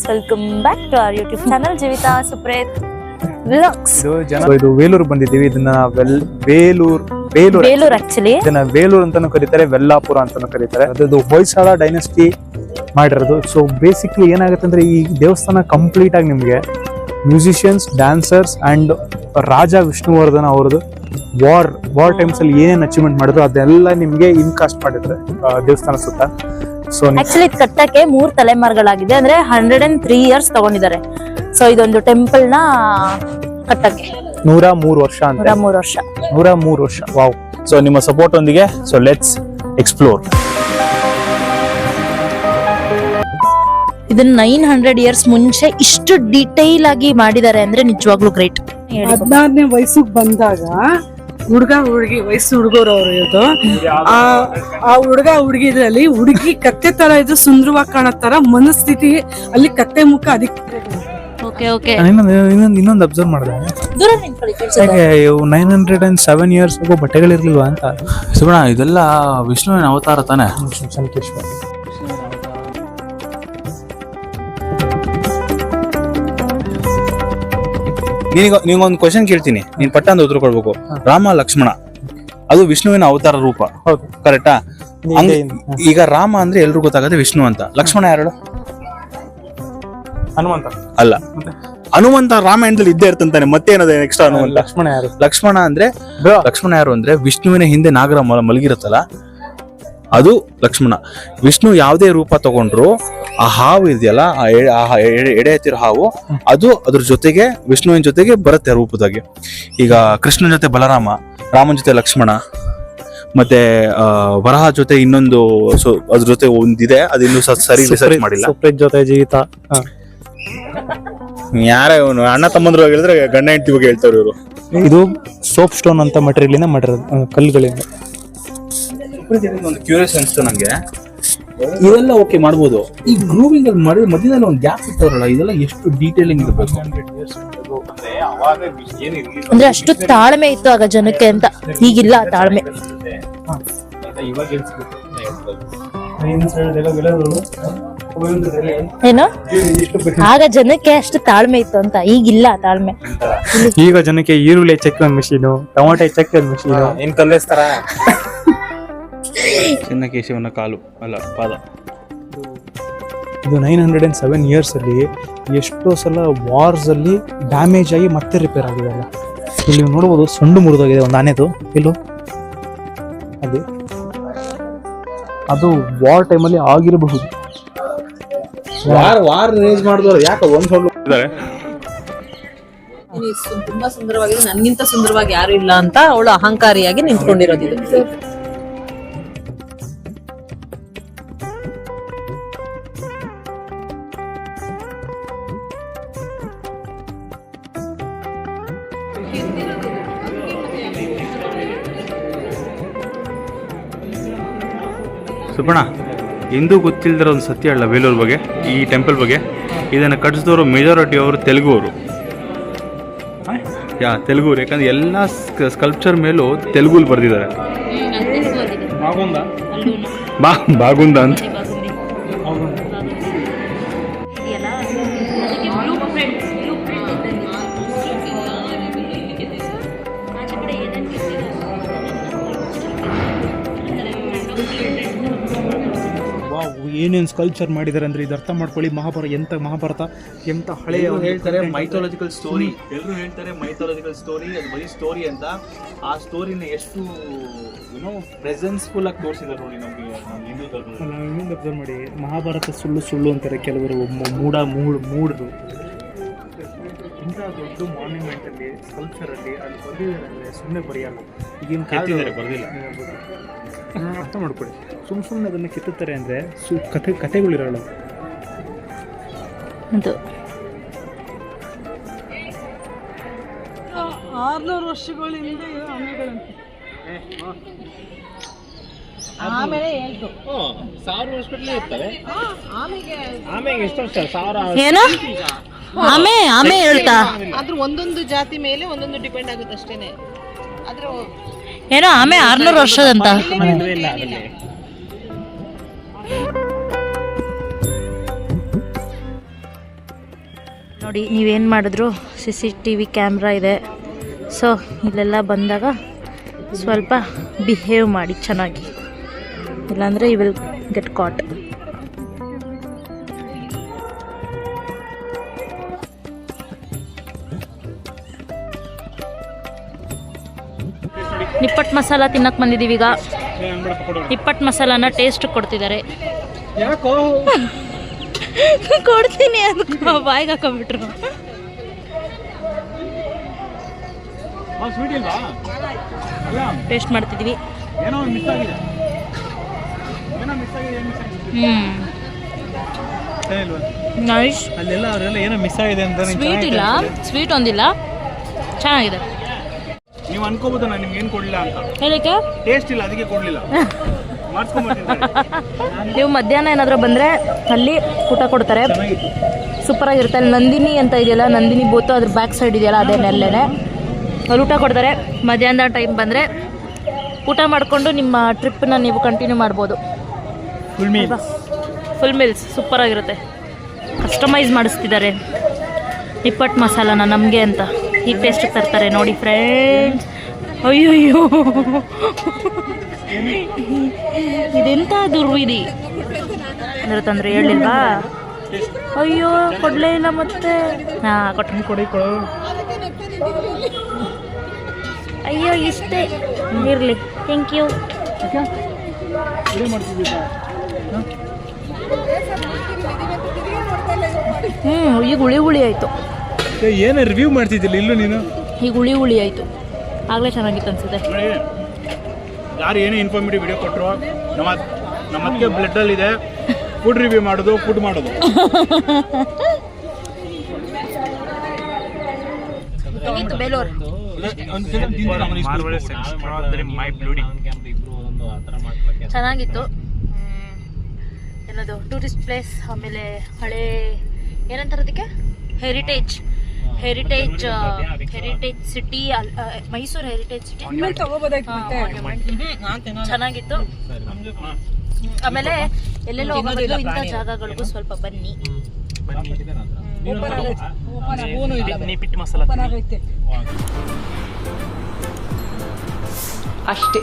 Guys, welcome back to our YouTube channel Jeevitha Supreeth vlogs. ಇದು ವೇಲೂರು ಬಂದಿದ್ದೀವಿ. ಇದನ್ನ ವೇಲೂರು ಆಕ್ಚುಲಿ ಇದನ್ನ ವೇಲೂರು ಅಂತಾನು ಕರೀತಾರೆ, ವೆಲ್ಲಾಪುರ ಅಂತಾನು ಕರೀತಾರೆ. ಅದು ಹೊಯ್ಸಳ ಡೈನೆಸ್ಟಿ ಮಾಡಿರೋದು. ಸೊ ಬೇಸಿಕ್ಲಿ ಏನಾಗುತ್ತೆ ಅಂದ್ರೆ ಈ ದೇವಸ್ಥಾನ ಕಂಪ್ಲೀಟ್ ಆಗಿ ನಿಮ್ಗೆ ಮ್ಯೂಸಿಷಿಯನ್ಸ್, ಡ್ಯಾನ್ಸರ್ಸ್ ಅಂಡ್ ರಾಜ ವಿಷ್ಣುವರ್ಧನ ಅವ್ರದ್ದು ವಾರ್ ಟೈಮ್ಸ್ ಅಲ್ಲಿ ಏನೇನು ಅಚೀವ್ಮೆಂಟ್ ಮಾಡಿದ್ರು ಅದೆಲ್ಲ ನಿಮ್ಗೆ ಇನ್ಕಾಸ್ಟ್ ಮಾಡಿದ್ರೆ ದೇವಸ್ಥಾನ ಸುತ್ತ. ಸೊ ಆಕ್ಚುಲಿ ಇದು ಕಟ್ಟಕ್ಕೆ 3 ತಲೆಮಾರುಗಳಾಗಿದೆ, ಅಂದ್ರೆ 103 years ತಗೊಂಡಿದ್ದಾರೆ. ಸೊ ಇದೊಂದು ಟೆಂಪಲ್ ನ ಕಟ್ಟಕ್ಕೆ 103 ವರ್ಷ ಅಂತ. 103 ವರ್ಷ. ವಾವ್. ಸೊ ನಿಮ್ಮ ಸಪೋರ್ಟ್ ಒಂದಿಗೆ ಸೊ ಲೆಟ್ಸ್ ಎಕ್ಸ್ಪ್ಲೋರ್. ಇದನ್ನ 900 years ಮುಂಚೆ ಇಷ್ಟು ಡೀಟೇಲ್ ಆಗಿ ಮಾಡಿದ್ದಾರೆ ಅಂದ್ರೆ ನಿಜವಾಗ್ಲೂ ಗ್ರೇಟ್. 16ನೇ ವಯಸ್ಸಿಗೆ ಬಂದಾಗ ಹುಡುಗ ಹುಡುಗಿ ವಯಸ್ಸು ಹುಡುಗರವ್ರು ಇದು ಆ ಹುಡುಗ ಹುಡುಗಿ ಇದ್ರಲ್ಲಿ ಹುಡುಗಿ ಕತ್ತೆ ತರ ಇದು ಸುಂದರವಾಗಿ ಕಾಣತ್ತಾರ ಮನಸ್ಥಿತಿ ಅಲ್ಲಿ ಕತ್ತೆ ಮುಖ ಅದಕ್ಕೆ. ಇನ್ನೊಂದು ಅಬ್ಸರ್ವ್ ಮಾಡಿದೆ, 907 years ಆಗೋ ಬಟ್ಟೆಗಳಿರ್ಲಿಲ್ವಾ ಅಂತ. ಸುಗುಣ, ಇದೆಲ್ಲ ವಿಷ್ಣುವಿನ ಅವತಾರ ತಾನೆ? ಶಂಕೇಶ್ವರ. ನಿಂಗೊಂದು ಕ್ವಶನ್ ಕೇಳ್ತೀನಿ, ನೀನ್ ಪಟ್ಟ ಅಂತ ಉತ್ತರ ಕೊಡ್ಬೇಕು. ರಾಮ ಲಕ್ಷ್ಮಣ ಅದು ವಿಷ್ಣುವಿನ ಅವತಾರ ರೂಪ, ಹೌದು, ಕರೆಕ್ಟಾ? ಈಗ ರಾಮ ಅಂದ್ರೆ ಎಲ್ರು ಗೊತ್ತಾಗತ್ತೆ ವಿಷ್ಣು ಅಂತ. ಲಕ್ಷ್ಮಣ ಯಾರು? ಹನುಮಂತ ಅಲ್ಲ. ಹನುಮಂತ ರಾಮಾಯಣದಲ್ಲಿ ಇದ್ದೇ ಇರ್ತಂತಾನೆ, ಮತ್ತೇನದ ನೆಕ್ಸ್ಟ್ ಹನುಮಂತ? ಲಕ್ಷ್ಮಣ ಯಾರು? ಲಕ್ಷ್ಮಣ ಯಾರು ಅಂದ್ರೆ ವಿಷ್ಣುವಿನ ಹಿಂದೆ ನಾಗರ ಮಲಗಿರುತ್ತಲ್ಲ ಅದು ಲಕ್ಷ್ಮಣ. ವಿಷ್ಣು ಯಾವುದೇ ರೂಪ ತಗೊಂಡ್ರು ಆ ಹಾವು ಇದೆಯಲ್ಲ, ಆ ಎಡೆ ಎತ್ತಿರೋ ಹಾವು, ಅದು ಅದ್ರ ಜೊತೆಗೆ ವಿಷ್ಣುವಿನ ಜೊತೆಗೆ ಬರುತ್ತೆ ರೂಪದಾಗಿ. ಈಗ ಕೃಷ್ಣನ ಜೊತೆ ಬಲರಾಮ, ರಾಮನ ಜೊತೆ ಲಕ್ಷ್ಮಣ, ಮತ್ತೆ ವರಹ ಜೊತೆ ಇನ್ನೊಂದು ಅದ್ರ ಜೊತೆ ಒಂದಿದೆ, ಅದು ಇನ್ನೂ ಸರಿ ರಿಸರ್ಚ್ ಮಾಡಿಲ್ಲ. ಸುಪ್ರೀತ್ ಜೊತೆ ಜೀವಿತ. ಯಾರೇ ಇವನು ಅಣ್ಣ ತಮ್ಮಂದ್ರು ಹೇಳಿದ್ರೆ ಗಂಡ ಹೆಂಡತಿ ಬಗ್ಗೆ ಹೇಳ್ತಾರೆ ಇವರು. ಇದು ಸೋಪ್ ಸ್ಟೋನ್ ಅಂತ ಮಟೀರಿಯಲ್ ಮಾಡಿರೋದು, ಕಲ್ಲುಗಳಿಂದ. ಒಂದು ಕ್ಯೂರಿಯಸ್ ಅನ್ಸ್ತು ನಂಗೆ, ಇದೆಲ್ಲ ಓಕೆ ಮಾಡ್ಬೋದು. ಈ ಗ್ರೂವಿಂಗ್ ಅಲ್ಲಿ ಮಾಡಿದ್ರೆ ಮಧ್ಯದಲ್ಲಿ ಒಂದು ಗ್ಯಾಪ್ ಇರ್ತಾರಲ್ಲ, ಇದೆಲ್ಲ ಎಷ್ಟು ಡೀಟೇಲಿಂಗ್ ಇರಬೇಕು. ಅಂದ್ರೆ ಅಷ್ಟು ತಾಳ್ಮೆ ಇತ್ತು ಆಗ ಜನಕ್ಕೆ ಅಂತ, ಈಗಿಲ್ಲ ಆ ತಾಳ್ಮೆ. ಏನು ಆಗ ಜನಕ್ಕೆ ಅಷ್ಟು ತಾಳ್ಮೆ ಇತ್ತು ಅಂತ, ಈಗಿಲ್ಲ ಆ ತಾಳ್ಮೆ. ಈಗ ಜನಕ್ಕೆ ಈರುಳ್ಳಿ ಹೆಚ್ಚಕ್ಕೆ ಒಂದು ಮಿಷಿನು, ಟೊಮಾಟೊ ಹೆಚ್ಚಕ್ಕೆ ಒಂದು ಮಿಷಿನು, ಏನ್ ಕಲ್ಲೇಸ್ತಾರ. ಚಿನ್ನಕೇಶವನ ಕಾಲು ಅಲ್ಲ ಪಾದ. ಇದು 907 years ಅಲ್ಲಿ ಎಷ್ಟೋ ಸಲ ವಾರ್ಸ್ ಅಲ್ಲಿ ಡ್ಯಾಮೇಜ್ ಆಗಿ ಮತ್ತೆ ರಿಪೇರ್ ಆಗಿದೆ ಅಲ್ಲ. ಇಲ್ಲಿ ನೋಡ್ಬೋದು, ಸೊಂಡು ಮುರಿದೋಗಿದೆ ಒಂದು ಆನೆದು. ಇಲ್ಲೋ ಅದು ವಾರ್ ಟೈಮಲ್ಲಿ ಆಗಿರಬಹುದು. ವಾರ್ ರೇಂಜ್ ಮಾಡಿದವರು ಯಾಕೆ ಒಂದ್ ಇದ್ದಾರೆ. ತುಂಬಾ ಸುಂದರವಾಗಿದೆ, ನನ್ಗಿಂತ ಸುಂದರವಾಗಿ ಯಾರು ಇಲ್ಲ ಅಂತ ಅವಳು ಅಹಂಕಾರಿಯಾಗಿ ನಿಂತ್ಕೊಂಡಿರೋದು. ಸುಪಣ, ಎಂದೂ ಗೊತ್ತಿಲ್ಲದಿರೋ ಒಂದು ಸತ್ಯ ಅಲ್ಲ ವೇಲೂರು ಬಗ್ಗೆ, ಈ ಟೆಂಪಲ್ ಬಗ್ಗೆ. ಇದನ್ನು ಕಟ್ಟಿಸಿದವರು ಮೆಜಾರಿಟಿ ಅವರು ತೆಲುಗುವರು. ತೆಲುಗುವರು, ಯಾಕಂದ್ರೆ ಎಲ್ಲ ಸ್ಕಲ್ಪ್ಚರ್ ಮೇಲೂ ತೆಲುಗುಲ್ ಬರೆದಿದ್ದಾರೆ. ಬಾಗುಂದ ಅಂತ. ಏನೇನು ಸ್ಕಲ್ಪ್ಚರ್ ಮಾಡಿದ್ದಾರೆ ಅಂದ್ರೆ ಇದು ಅರ್ಥ ಮಾಡ್ಕೊಳ್ಳಿ. ಮಹಾಭಾರತ ಎಂತ ಹಳೆಯ ಹೇಳ್ತಾರೆ ಮೈಥಾಲಜಿಕಲ್ ಸ್ಟೋರಿ. ಎಲ್ಲರೂ ಹೇಳ್ತಾರೆ ಮೈಥಾಲಜಿಕಲ್ ಸ್ಟೋರಿ, ಅದು ಬರೀ ಸ್ಟೋರಿ ಅಂತ. ಆ ಸ್ಟೋರಿನ ಎಷ್ಟು ಪ್ರೆಸೆನ್ಸ್ಫುಲ್ ಆಗಿ ತೋರಿಸಿದ್ದಾರೆ ನೋಡಿ ನಮಗೆ ಹಿಂದೂ ಧರ್ಮದಲ್ಲಿ. ನಾವು ಇನ್ನೊಂದು ಅಬ್ಸರ್ವ್ ಮಾಡಿ, ಮಹಾಭಾರತ ಸುಳ್ಳು ಅಂತಾರೆ ಕೆಲವರು, ಮೂಡರು. ಇಂಥ ದೊಡ್ಡ ಮಾನ್ಯುಮೆಂಟ್ ಅಲ್ಲಿ, ಸ್ಕಲ್ಪ್ಚರ್ ಅಲ್ಲಿ ಅಲ್ಲಿ ಬರೆದಿದ್ದಾರೆ ಅಂದ್ರೆ ಸುಮ್ಮನೆ ಬರೆಯಲ್ಲ. ಈಗಿನ ಬರ್ದಿಲ್ಲ, ಅರ್ಥ ಮಾಡ್ಕೊಳ್ಳಿ. ಸುಮ್ಮನೆ ಅದನ್ನ ಕಿತ್ತುತ್ತಾರೆ ಅಂದ್ರೆ ಕಥೆಗಳಿರಲ್ಲ. ಅದು 600 ವರ್ಷಗಳ ಹಿಂದೆ ಆನೆಗಳಂತೆ. ಆಮೇಲೆ ಹೇಳ್ತು 1000 ವರ್ಷಗಟ್ಟಲೆ ಇರ್ತವೆ. ಆಮೆಗೆ ಎಷ್ಟು ವರ್ಷ? 1000. ಏನು ಆಮೆ ಹೇಳ್ತಾ? ಆದ್ರೂ ಒಂದೊಂದು ಜಾತಿ ಮೇಲೆ ಒಂದೊಂದು ಡಿಪೆಂಡ್ ಆಗುತ್ತೆ ಅಷ್ಟೇನೆ. ಆದ್ರೆ ಏನೋ ಆಮೆ 600 ವರ್ಷದಂತ. ನೋಡಿ ನೀವೇನು ಮಾಡಿದ್ರು CCTV ಕ್ಯಾಮ್ರಾ ಇದೆ. ಸೊ ಇಲ್ಲೆಲ್ಲ ಬಂದಾಗ ಸ್ವಲ್ಪ ಬಿಹೇವ್ ಮಾಡಿ ಚೆನ್ನಾಗಿ, ಇಲ್ಲಾಂದರೆ ಯು ವಿಲ್ ಗೆಟ್ ಕಾಟ್. ನಿಪ್ಪಟ್ಟು ಮಸಾಲ ತಿನ್ನಕ್ಕೆ ಬಂದಿದ್ದೀವಿ ಈಗ. ನಿಪ್ಪಟ್ಟು ಮಸಾಲಾನ ಟೇಸ್ಟ್ ಕೊಡ್ತಿದ್ದಾರೆ. ಕೊಡ್ತೀನಿ ಅದು ಬಾಯಿಗೆ ಹಾಕೊಂಡ್ಬಿಟ್ರು. ಟೇಸ್ಟ್ ಮಾಡ್ತಿದ್ವಿ. ನೈಸ್. ಅಲ್ಲೆಲ್ಲ ಅವರೆಲ್ಲ ಏನೋ ಮಿಸ್ ಆಗಿದೆ ಅಂತ ಸ್ವೀಟ್ ಇಲ್ಲ, ಸ್ವೀಟ್ ಒಂದಿಲ್ಲ, ಚೆನ್ನಾಗಿದೆ. ನೀವು ಅನ್ಕೋಬಹುದು ನಾನು ನಿಮ್ಗೆ ಏನು ಕೊಡಲಿಲ್ಲ ಅಂತ. ಹೇಳಕ್ಕೆ ಟೇಸ್ಟ್ ಇಲ್ಲ ಅದಕ್ಕೆ ಕೊಡಲಿಲ್ಲ. ನೀವು ಮಧ್ಯಾಹ್ನ ಏನಾದರೂ ಬಂದರೆ ಅಲ್ಲಿ ಊಟ ಕೊಡ್ತಾರೆ, ಸೂಪರಾಗಿರುತ್ತೆ. ಅಲ್ಲಿ ನಂದಿನಿ ಅಂತ ಇದೆಯಲ್ಲ, ನಂದಿನಿ ಬೋತು ಅದ್ರ ಬ್ಯಾಕ್ ಸೈಡ್ ಇದೆಯಲ್ಲ ಅದೇನೆಲ್ಲೇ ಅಲ್ಲಿ ಊಟ ಕೊಡ್ತಾರೆ. ಮಧ್ಯಾಹ್ನ ಟೈಮ್ ಬಂದರೆ ಊಟ ಮಾಡಿಕೊಂಡು ನಿಮ್ಮ ಟ್ರಿಪ್ಪನ್ನ ನೀವು ಕಂಟಿನ್ಯೂ ಮಾಡ್ಬೋದು. ಫುಲ್ ಮೀಲ್ಸ್ ಸೂಪರಾಗಿರುತ್ತೆ. ಕಸ್ಟಮೈಸ್ ಮಾಡಿಸ್ತಿದ್ದಾರೆ ನಿಪ್ಪಟ್ಟು ಮಸಾಲಾನ ನಮಗೆ ಅಂತ. ಈ ಟೇಸ್ಟ್ ತರ್ತಾರೆ ನೋಡಿ ಫ್ರೆಂಡ್ಸ್. ಅಯ್ಯಯ್ಯೋ ಇದೆಂಥ ದುರ್ವಿಧಿ ಅಂದ್ರೆ ತಂದ್ರೆ ಹೇಳಿಲ್ವಾ? ಅಯ್ಯೋ ಕೊಡಲೇ ಇಲ್ಲ ಮತ್ತೆ. ಹಾಂ ಕೊಟ್ಟು ಕೊಡಿ. ಅಯ್ಯೋ ಇಷ್ಟೇ ಇರಲಿ, ಥ್ಯಾಂಕ್ ಯು. ಈಗ ಹುಳಿ ಆಯಿತು. ಏನು ರಿವ್ಯೂ ಮಾಡ್ತಿದ್ದಿಲ್ಲ ಇಲ್ಲೂ ನೀನು? ಈಗ ಹುಳಿ ಆಯಿತು. ಆಗಲೇ ಚೆನ್ನಾಗಿತ್ತು ಅನ್ಸುತ್ತೆ. ಯಾರು ಏನೇ ಇನ್ಫಾರ್ಮೇಟಿವ್ ವಿಡಿಯೋ ಕೊಟ್ಟರು ನಮ್ಮ ಅದಕ್ಕೆ ಬ್ಲಡ್ಡಲ್ಲಿ ಇದೆ ಫುಡ್ ರಿವ್ಯೂ ಮಾಡೋದು, ಫುಡ್ ಮಾಡೋದು. ಬೇಲೂರು ಚೆನ್ನಾಗಿತ್ತು. ಏನದು ಟೂರಿಸ್ಟ್ ಪ್ಲೇಸ್, ಆಮೇಲೆ ಹಳೆ ಏನಂತಾರೆ ಅದಕ್ಕೆ, heritage city, Mysuru heritage city ಚೆನ್ನಾಗಿತ್ತು. ಆಮೇಲೆ ಎಲ್ಲೆಲ್ಲೋ ಹೋಗೋದು ಇಂಥ ಜಾಗಗಳಿಗೂ ಸ್ವಲ್ಪ ಬನ್ನಿ. ಅಷ್ಟೇ.